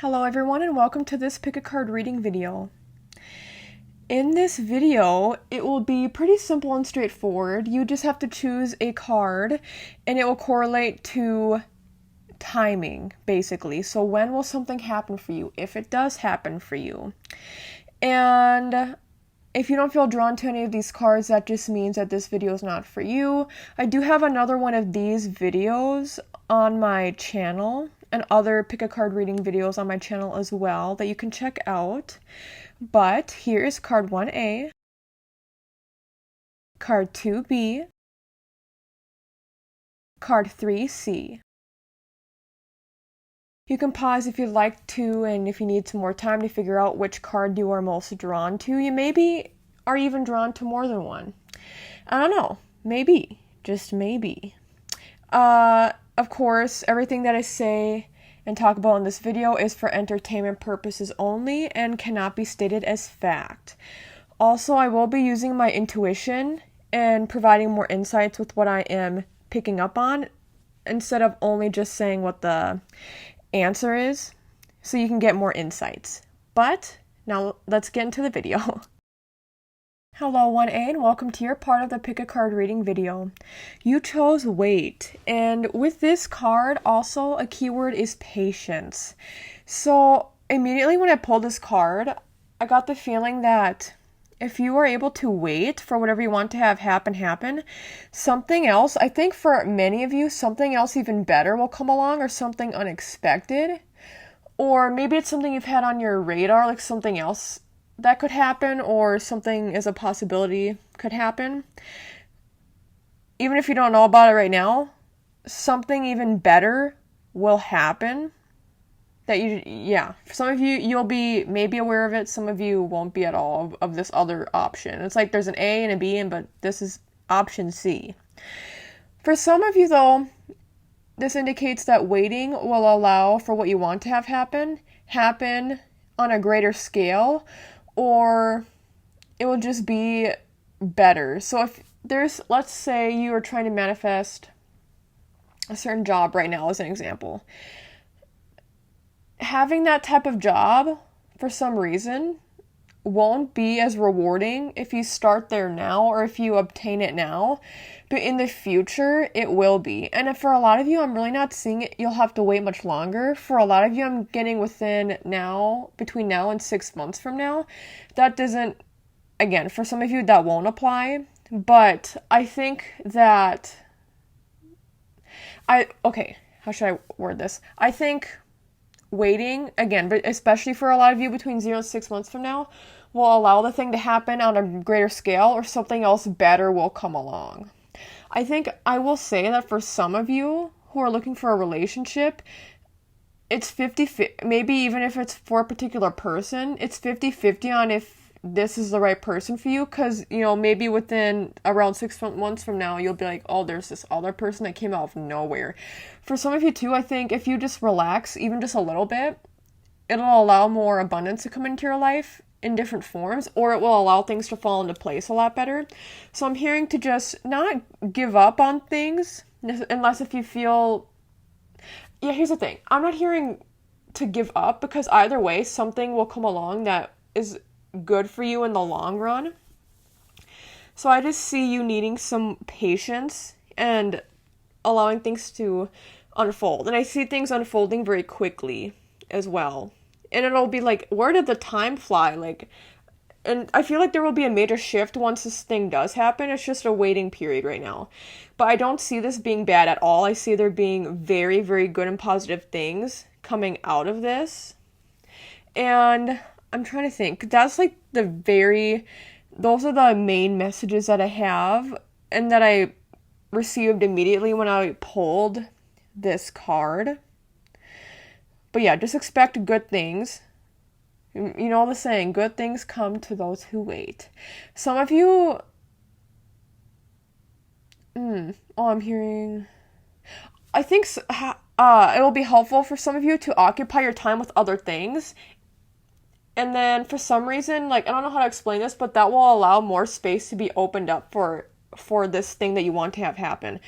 Hello everyone and welcome to this pick a card reading video. In this video, it will be pretty simple and straightforward. You just have to choose a card and it will correlate to timing, basically. So when will something happen for you, if it does happen for you? And if you don't feel drawn to any of these cards, that just means that this video is not for you. I do have another one of these videos on my channel and other pick a card reading videos on my channel as well that you can check out. But here is card 1A, card 2B, card 3C. You can pause if you'd like to, and if you need some more time to figure out which card you are most drawn to. You maybe are even drawn to more than one. I don't know. Maybe. Just maybe. Of course, everything that I say and talk about in this video is for entertainment purposes only and cannot be stated as fact. Also, I will be using my intuition and providing more insights with what I am picking up on instead of only just saying what the answer is, so you can get more insights. But now let's get into the video. Hello 1A and welcome to your part of the pick a card reading video. You chose wait, and with this card also a keyword is patience. So immediately when I pulled this card, I got the feeling that if you are able to wait for whatever you want to have happen, something else, I think for many of you, something else even better will come along, or something unexpected. Or maybe it's something you've had on your radar, like something else that could happen, or something as a possibility could happen. Even if you don't know about it right now, something even better will happen. For some of you, you'll be maybe aware of it, some of you won't be at all of this other option. It's like there's an A and a B, but this is option C. For some of you though, this indicates that waiting will allow for what you want to have happen on a greater scale, or it will just be better. So if let's say you are trying to manifest a certain job right now as an example. Having that type of job, for some reason, won't be as rewarding if you start there now or if you obtain it now, but in the future, it will be. And for a lot of you, I'm really not seeing it. You'll have to wait much longer. For a lot of you, I'm getting between now and 6 months from now. That doesn't, again, for some of you, that won't apply, but I think that, how should I word this? I think waiting, again, but especially for a lot of you between 0 and 6 months from now, will allow the thing to happen on a greater scale, or something else better will come along. I think I will say that for some of you who are looking for a relationship, it's 50-50, maybe even if it's for a particular person, it's 50-50 on if this is the right person for you, because, maybe within around 6 months from now, you'll be like, oh, there's this other person that came out of nowhere. For some of you too, I think if you just relax, even just a little bit, it'll allow more abundance to come into your life in different forms, or it will allow things to fall into place a lot better. So I'm hearing to just not give up on things, unless if you feel, here's the thing. I'm not hearing to give up, because either way, something will come along that is good for you in the long run. So I just see you needing some patience and allowing things to unfold. And I see things unfolding very quickly as well. And it'll be like, where did the time fly? And I feel like there will be a major shift once this thing does happen. It's just a waiting period right now. But I don't see this being bad at all. I see there being very, very good and positive things coming out of this. And I'm trying to think. That's those are the main messages that I have and that I received immediately when I pulled this card. But yeah, just expect good things. You know the saying, good things come to those who wait. Some of you, I'm hearing, I think it will be helpful for some of you to occupy your time with other things. And then for some reason, I don't know how to explain this, but that will allow more space to be opened up for this thing that you want to have happen.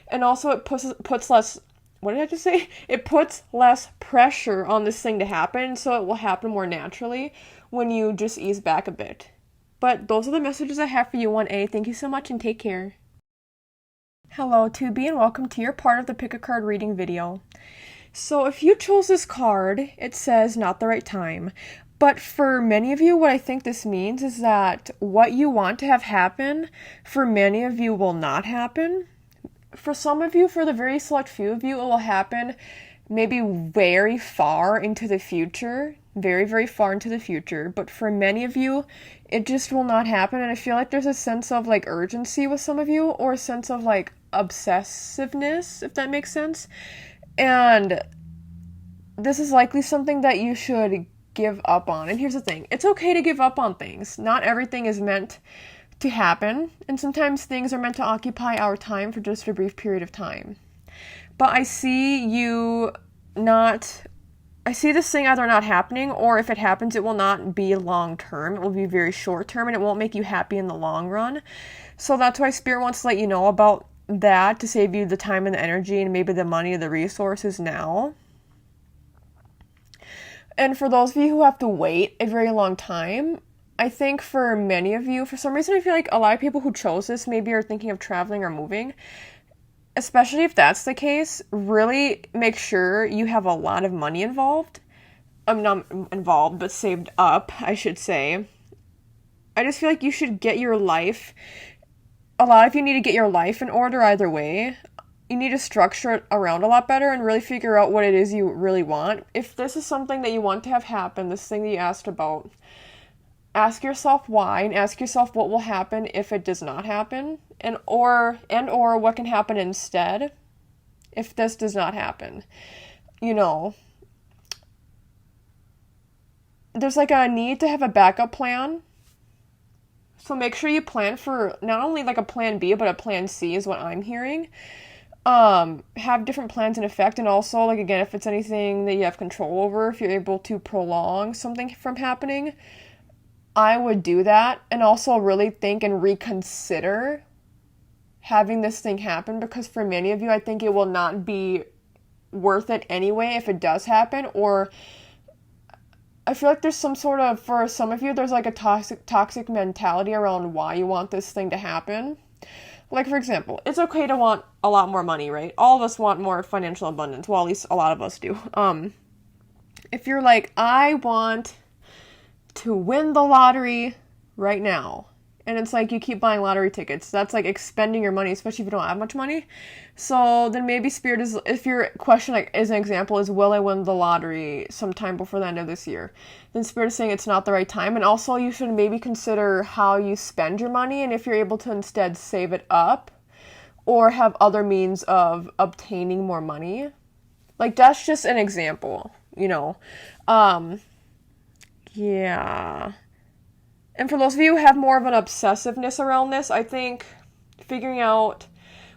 And also it puts less what did I just say? It puts less pressure on this thing to happen, so it will happen more naturally when you just ease back a bit. But those are the messages I have for you, 1A. Thank you so much and take care. Hello, 2B, and welcome to your part of the Pick a Card reading video. So if you chose this card, it says not the right time. But for many of you, what I think this means is that what you want to have happen, for many of you, will not happen. For some of you, for the very select few of you, it will happen maybe very far into the future. Very, very far into the future. But for many of you, it just will not happen. And I feel like there's a sense of like urgency with some of you, or a sense of like obsessiveness, if that makes sense. And this is likely something that you should give up on. And here's the thing. It's okay to give up on things. Not everything is meant to happen, and sometimes things are meant to occupy our time for just a brief period of time. But I see this thing either not happening, or if it happens, it will not be long term. It will be very short term, and it won't make you happy in the long run. So that's why Spirit wants to let you know about that, to save you the time and the energy and maybe the money or the resources now. And for those of you who have to wait a very long time, I think for many of you, for some reason, I feel like a lot of people who chose this maybe are thinking of traveling or moving. Especially if that's the case, really make sure you have a lot of money involved. I'm not involved, but saved up, I should say. I just feel like you should get your life. A lot of you need to get your life in order either way. You need to structure it around a lot better and really figure out what it is you really want. If this is something that you want to have happen, this thing that you asked about, ask yourself why, and ask yourself what will happen if it does not happen, and or what can happen instead if this does not happen. You know, there's like a need to have a backup plan. So make sure you plan for not only like a plan B, but a plan C is what I'm hearing. Have different plans in effect, and also, like, again, if it's anything that you have control over, if you're able to prolong something from happening, I would do that. And also really think and reconsider having this thing happen, because for many of you, I think it will not be worth it anyway if it does happen. Or I feel like there's some sort of, for some of you, there's like a toxic mentality around why you want this thing to happen. Like, for example, it's okay to want a lot more money, right? All of us want more financial abundance. Well, at least a lot of us do. If you're like, I want to win the lottery right now, and it's like you keep buying lottery tickets, that's like expending your money, especially if you don't have much money. So then maybe Spirit is, if your question, like, as an example, is will I win the lottery sometime before the end of this year, then Spirit is saying it's not the right time. And also you should maybe consider how you spend your money, and if you're able to instead save it up or have other means of obtaining more money. Like, that's just an example, you know. Yeah. And for those of you who have more of an obsessiveness around this, I think figuring out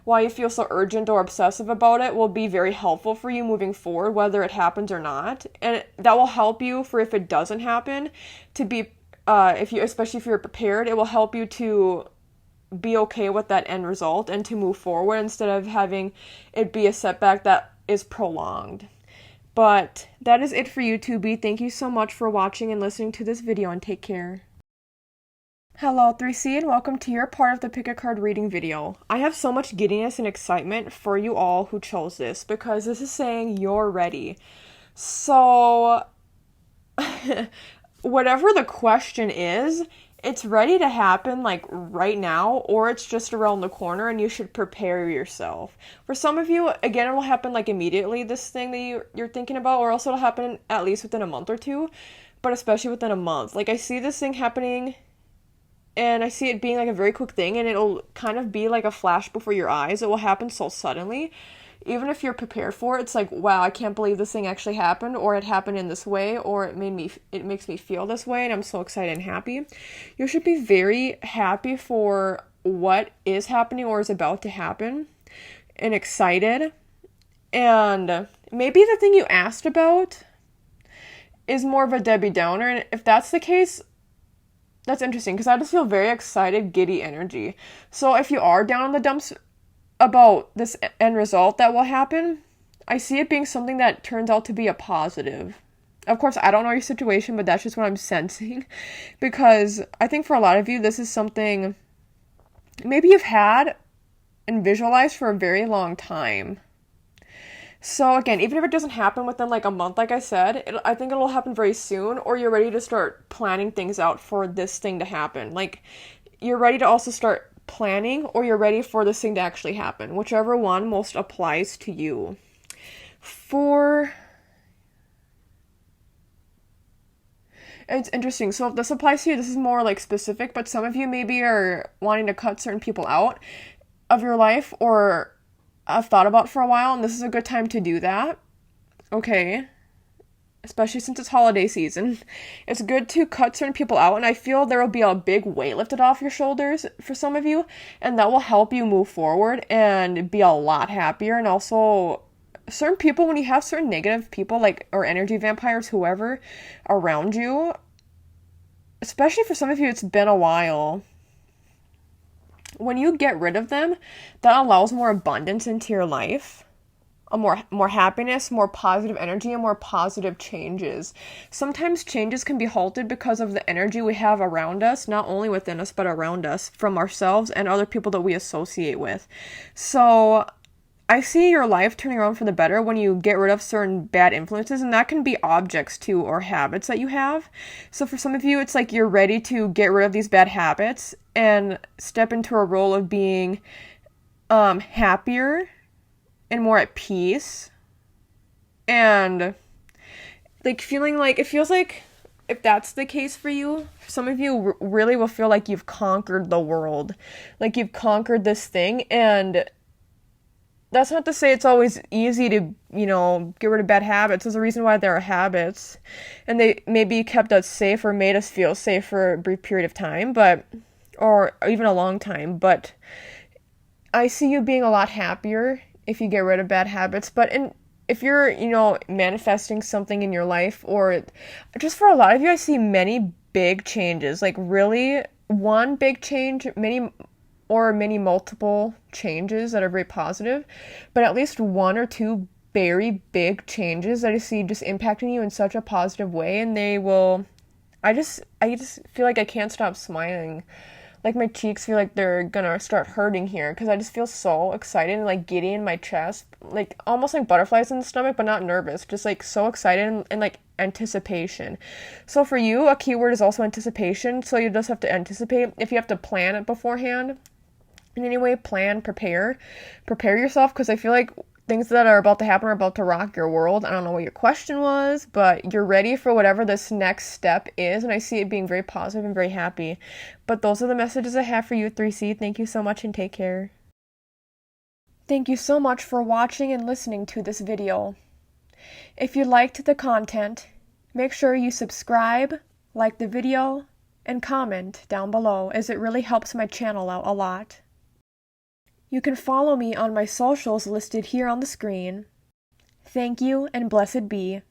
why you feel so urgent or obsessive about it will be very helpful for you moving forward, whether it happens or not. And that will help you for if it doesn't happen to be, especially if you're prepared, it will help you to be okay with that end result and to move forward instead of having it be a setback that is prolonged. But that is it for you, 2B. Thank you so much for watching and listening to this video, and take care. Hello, 3C, and welcome to your part of the Pick a Card reading video. I have so much giddiness and excitement for you all who chose this, because this is saying you're ready. So, whatever the question is, it's ready to happen, like, right now, or it's just around the corner, and you should prepare yourself. For some of you, again, it will happen, like, immediately, this thing that you're thinking about, or else it'll happen at least within a month or two, but especially within a month. Like, I see this thing happening, and I see it being, like, a very quick thing, and it'll kind of be like a flash before your eyes. It will happen so suddenly. Even if you're prepared for it, it's like, wow, I can't believe this thing actually happened, or it happened in this way, or it makes me feel this way, and I'm so excited and happy. You should be very happy for what is happening or is about to happen, and excited. And maybe the thing you asked about is more of a Debbie Downer, and if that's the case, that's interesting, because I just feel very excited, giddy energy. So if you are down in the dumps about this end result that will happen, I see it being something that turns out to be a positive. Of course, I don't know your situation, but that's just what I'm sensing. Because I think for a lot of you, this is something maybe you've had and visualized for a very long time. So again, even if it doesn't happen within like a month, like I said, I think it'll happen very soon, or you're ready to start planning things out for this thing to happen. Like, you're ready to also start planning, or you're ready for this thing to actually happen. Whichever one most applies to you. It's interesting. So if this applies to you, this is more like specific, but some of you maybe are wanting to cut certain people out of your life or have thought about for a while, and this is a good time to do that. Okay. Especially since it's holiday season. It's good to cut certain people out, and I feel there will be a big weight lifted off your shoulders for some of you, and that will help you move forward and be a lot happier. And also, certain people, when you have certain negative people, like, or energy vampires, whoever, around you, especially for some of you, it's been a while. When you get rid of them, that allows more abundance into your life, a more happiness, more positive energy, and more positive changes. Sometimes changes can be halted because of the energy we have around us, not only within us, but around us, from ourselves and other people that we associate with. So I see your life turning around for the better when you get rid of certain bad influences, and that can be objects too, or habits that you have. So for some of you, it's like you're ready to get rid of these bad habits and step into a role of being happier and more at peace, and like feeling like, it feels like, if that's the case for you, some of you really will feel like you've conquered the world, like you've conquered this thing. And that's not to say it's always easy to, get rid of bad habits. There's a reason why there are habits, and they maybe kept us safe or made us feel safe for a brief period of time, or even a long time. But I see you being a lot happier if you get rid of bad habits. But if you're, manifesting something in your life, or just for a lot of you, I see many big changes, like really one big change, many multiple changes that are very positive, but at least one or two very big changes that I see just impacting you in such a positive way. And I just feel like I can't stop smiling. Like, my cheeks feel like they're gonna start hurting here, because I just feel so excited and like giddy in my chest, like almost like butterflies in the stomach, but not nervous, just like so excited and like anticipation. So for you, a keyword is also anticipation. So you just have to anticipate. If you have to plan it beforehand in any way, prepare yourself, because I feel like things that are about to happen are about to rock your world. I don't know what your question was, but you're ready for whatever this next step is, and I see it being very positive and very happy. But those are the messages I have for you, 3C. Thank you so much, and take care. Thank you so much for watching and listening to this video. If you liked the content, make sure you subscribe, like the video, and comment down below, as it really helps my channel out a lot. You can follow me on my socials listed here on the screen. Thank you, and blessed be.